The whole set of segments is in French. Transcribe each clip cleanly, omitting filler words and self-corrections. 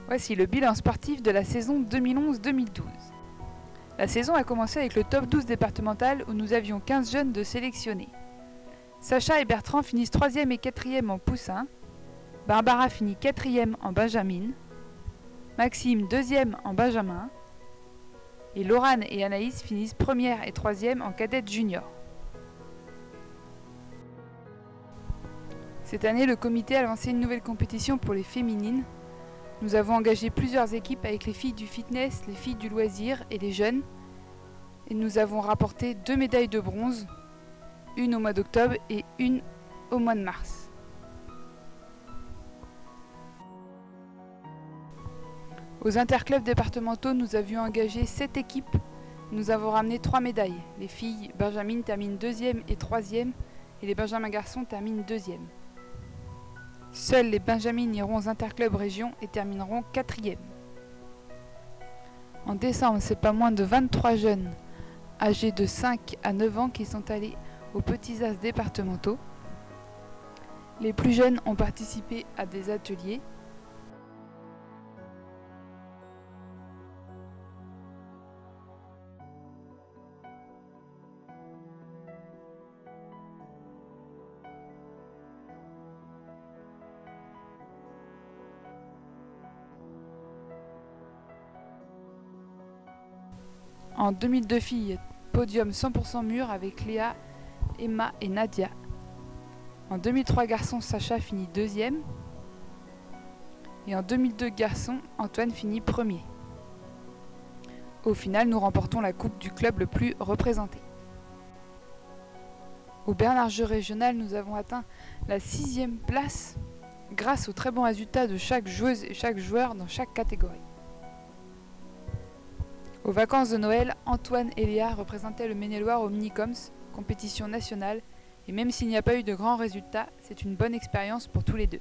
Voici le bilan sportif de la saison 2011-2012. La saison a commencé avec le top 12 départemental où nous avions 15 jeunes de sélectionnés. Sacha et Bertrand finissent 3e et 4e en poussin. Barbara finit 4e en benjamin. Maxime 2e en benjamin. Et Laurane et Anaïs finissent 1re et 3e en cadette junior. Cette année, le comité a lancé une nouvelle compétition pour les féminines. Nous avons engagé plusieurs équipes avec les filles du fitness, les filles du loisir et les jeunes. Et nous avons rapporté 2 médailles de bronze, une au mois d'octobre et une au mois de mars. Aux interclubs départementaux, nous avions engagé 7 équipes. Nous avons ramené 3 médailles. Les filles benjamin terminent 2e et 3e et les benjamins garçons terminent 2e. Seuls les benjamins iront aux interclubs région et termineront 4e. En décembre, c'est pas moins de 23 jeunes âgés de 5 à 9 ans qui sont allés aux petits as départementaux. Les plus jeunes ont participé à des ateliers. En 2002 filles, podium 100% mûr avec Léa, Emma et Nadia. En 2003 garçons, Sacha finit 2e. Et en 2002 garçons, Antoine finit 1er. Au final, nous remportons la coupe du club le plus représenté. Au Bernard Jeu régional, nous avons atteint la 6e place grâce aux très bons résultats de chaque joueuse et chaque joueur dans chaque catégorie. Aux vacances de Noël, Antoine et Léa représentaient le Maine-et-Loire au Minicoms, compétition nationale, et même s'il n'y a pas eu de grands résultats, c'est une bonne expérience pour tous les deux.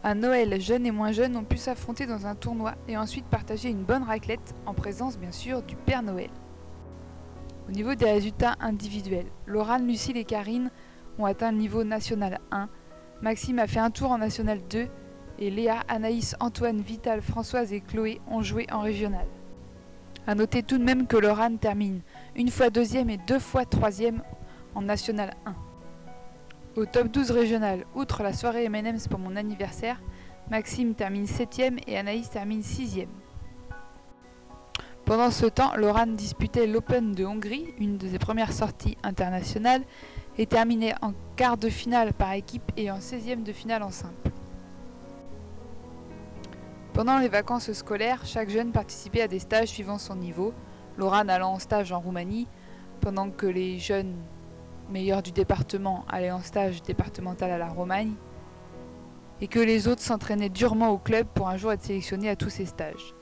À Noël, jeunes et moins jeunes ont pu s'affronter dans un tournoi et ensuite partager une bonne raclette, en présence bien sûr du Père Noël. Au niveau des résultats individuels, Laurane, Lucille et Karine ont atteint le niveau national 1, Maxime a fait un tour en national 2, et Léa, Anaïs, Antoine, Vital, Françoise et Chloé ont joué en régional. A noter tout de même que Laurane termine une fois 2e et 2 fois 3e en national 1. Au top 12 régional, outre la soirée M&M's pour mon anniversaire, Maxime termine 7e et Anaïs termine 6e. Pendant ce temps, Laurane disputait l'Open de Hongrie, une de ses premières sorties internationales, et terminait en quart de finale par équipe et en 16e de finale en simple. Pendant les vacances scolaires, chaque jeune participait à des stages suivant son niveau, Laurane allant en stage en Roumanie, pendant que les jeunes meilleurs du département allaient en stage départemental à la Romagne, et que les autres s'entraînaient durement au club pour un jour être sélectionnés à tous ces stages.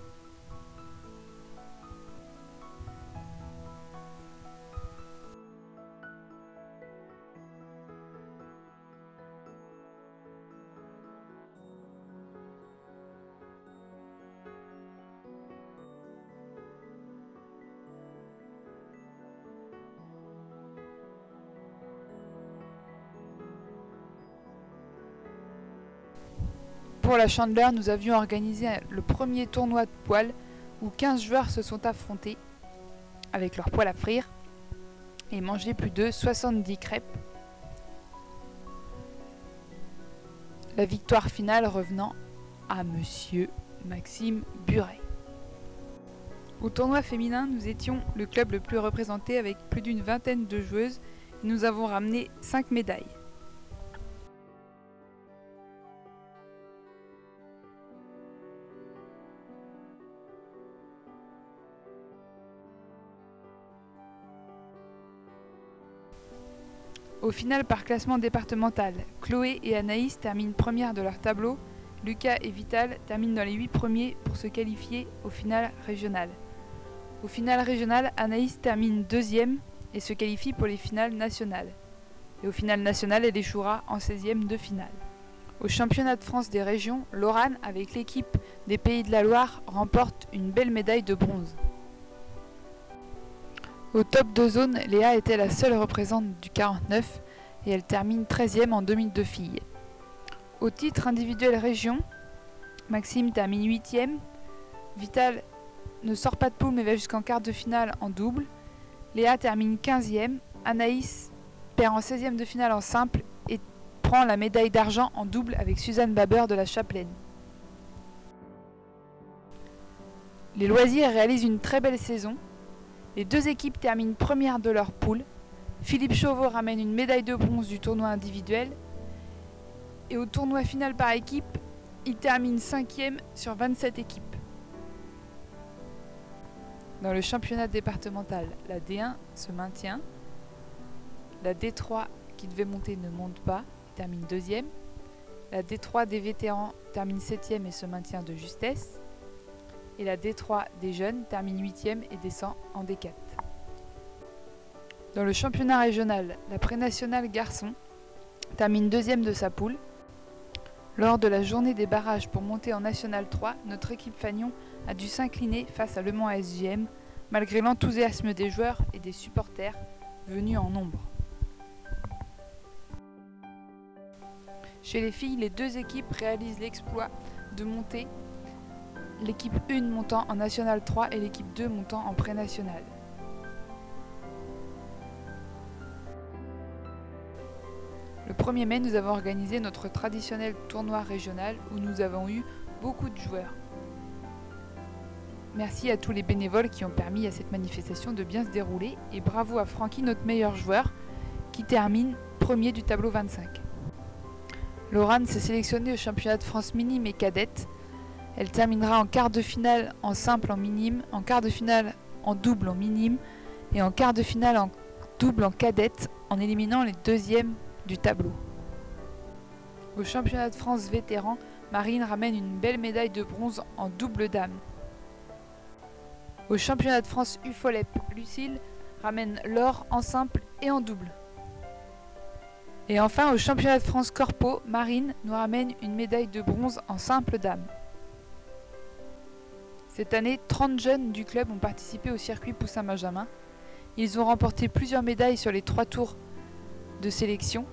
Pour la Chandeleur, nous avions organisé le premier tournoi de poêle où 15 joueurs se sont affrontés avec leur poêle à frire et mangé plus de 70 crêpes. La victoire finale revenant à Monsieur Maxime Buret. Au tournoi féminin, nous étions le club le plus représenté avec plus d'une vingtaine de joueuses et nous avons ramené 5 médailles. Au final, par classement départemental, Chloé et Anaïs terminent premières de leur tableau, Lucas et Vital terminent dans les 8 premiers pour se qualifier au final régional. Au final régional, Anaïs termine 2e et se qualifie pour les finales nationales. Et au final national, elle échouera en 16e de finale. Au championnat de France des régions, Laurane, avec l'équipe des Pays de la Loire, remporte une belle médaille de bronze. Au top de zone, Léa était la seule représentante du 49 et elle termine 13e en 2002 filles. Au titre individuel région, Maxime termine 8e, Vital ne sort pas de poule mais va jusqu'en quart de finale en double, Léa termine 15e, Anaïs perd en 16e de finale en simple et prend la médaille d'argent en double avec Suzanne Baber de la Chapelaine. Les loisirs réalisent une très belle saison. Les deux équipes terminent premières de leur poule. Philippe Chauveau ramène une médaille de bronze du tournoi individuel. Et au tournoi final par équipe, il termine 5e sur 27 équipes. Dans le championnat départemental, la D1 se maintient. La D3 qui devait monter ne monte pas, termine 2e. La D3 des vétérans termine 7e et se maintient de justesse. Et la D3 des jeunes termine 8e et descend en D4. Dans le championnat régional, la prénationale garçon termine 2e de sa poule. Lors de la journée des barrages pour monter en National 3, notre équipe Fagnon a dû s'incliner face à Le Mans SJM, malgré l'enthousiasme des joueurs et des supporters venus en nombre. Chez les filles, les deux équipes réalisent l'exploit de monter, l'équipe 1 montant en National 3 et l'équipe 2 montant en pré-national. Le 1er mai, nous avons organisé notre traditionnel tournoi régional où nous avons eu beaucoup de joueurs. Merci à tous les bénévoles qui ont permis à cette manifestation de bien se dérouler et bravo à Francky, notre meilleur joueur, qui termine premier du tableau 25. Laurane s'est sélectionnée au championnat de France minime et cadette. Elle terminera en quart de finale en simple en minime, en quart de finale en double en minime et en quart de finale en double en cadette en éliminant les deuxièmes du tableau. Au championnat de France vétéran, Marine ramène une belle médaille de bronze en double dame. Au championnat de France UFOLEP, Lucille ramène l'or en simple et en double. Et enfin, au championnat de France Corpo, Marine nous ramène une médaille de bronze en simple dame. Cette année, 30 jeunes du club ont participé au circuit Poussin-Benjamin. Ils ont remporté plusieurs médailles sur les 3 tours de sélection.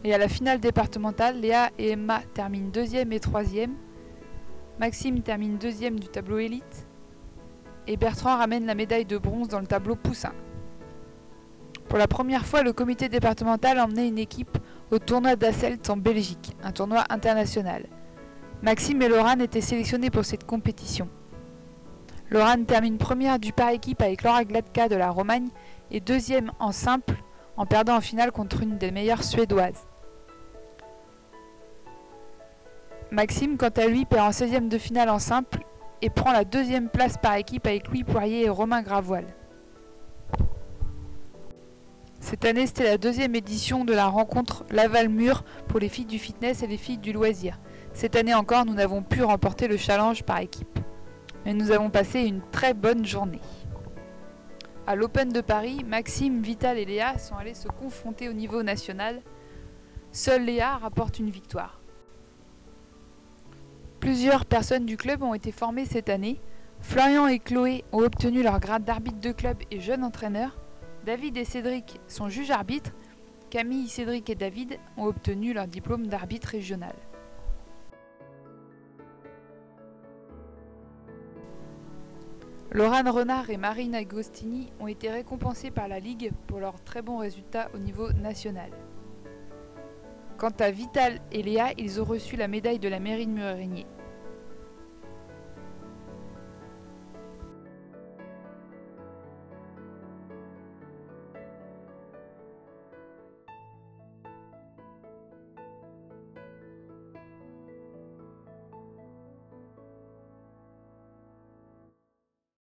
Et à la finale départementale, Léa et Emma terminent 2e et 3e. Maxime termine 2e du tableau élite. Et Bertrand ramène la médaille de bronze dans le tableau poussin. Pour la première fois, le comité départemental a emmené une équipe au tournoi d'Asselt en Belgique, un tournoi international. Maxime et Laurane étaient sélectionnés pour cette compétition. Laurane termine première du par équipe avec Laura Gladka de la Romagne et 2e en simple en perdant en finale contre une des meilleures suédoises. Maxime, quant à lui, perd en 16e de finale en simple et prend la 2e place par équipe avec Louis Poirier et Romain Gravoil. Cette année, c'était la 2e édition de la rencontre Laval-Mur pour les filles du fitness et les filles du loisir. Cette année encore, nous n'avons pu remporter le challenge par équipe. Mais nous avons passé une très bonne journée. À l'Open de Paris, Maxime, Vital et Léa sont allés se confronter au niveau national. Seule Léa rapporte une victoire. Plusieurs personnes du club ont été formées cette année. Florian et Chloé ont obtenu leur grade d'arbitre de club et jeune entraîneur. David et Cédric sont juges arbitres. Camille, Cédric et David ont obtenu leur diplôme d'arbitre régional. Laurane Renard et Marine Agostini ont été récompensés par la Ligue pour leurs très bons résultats au niveau national. Quant à Vital et Léa, ils ont reçu la médaille de la mairie de Murérigné.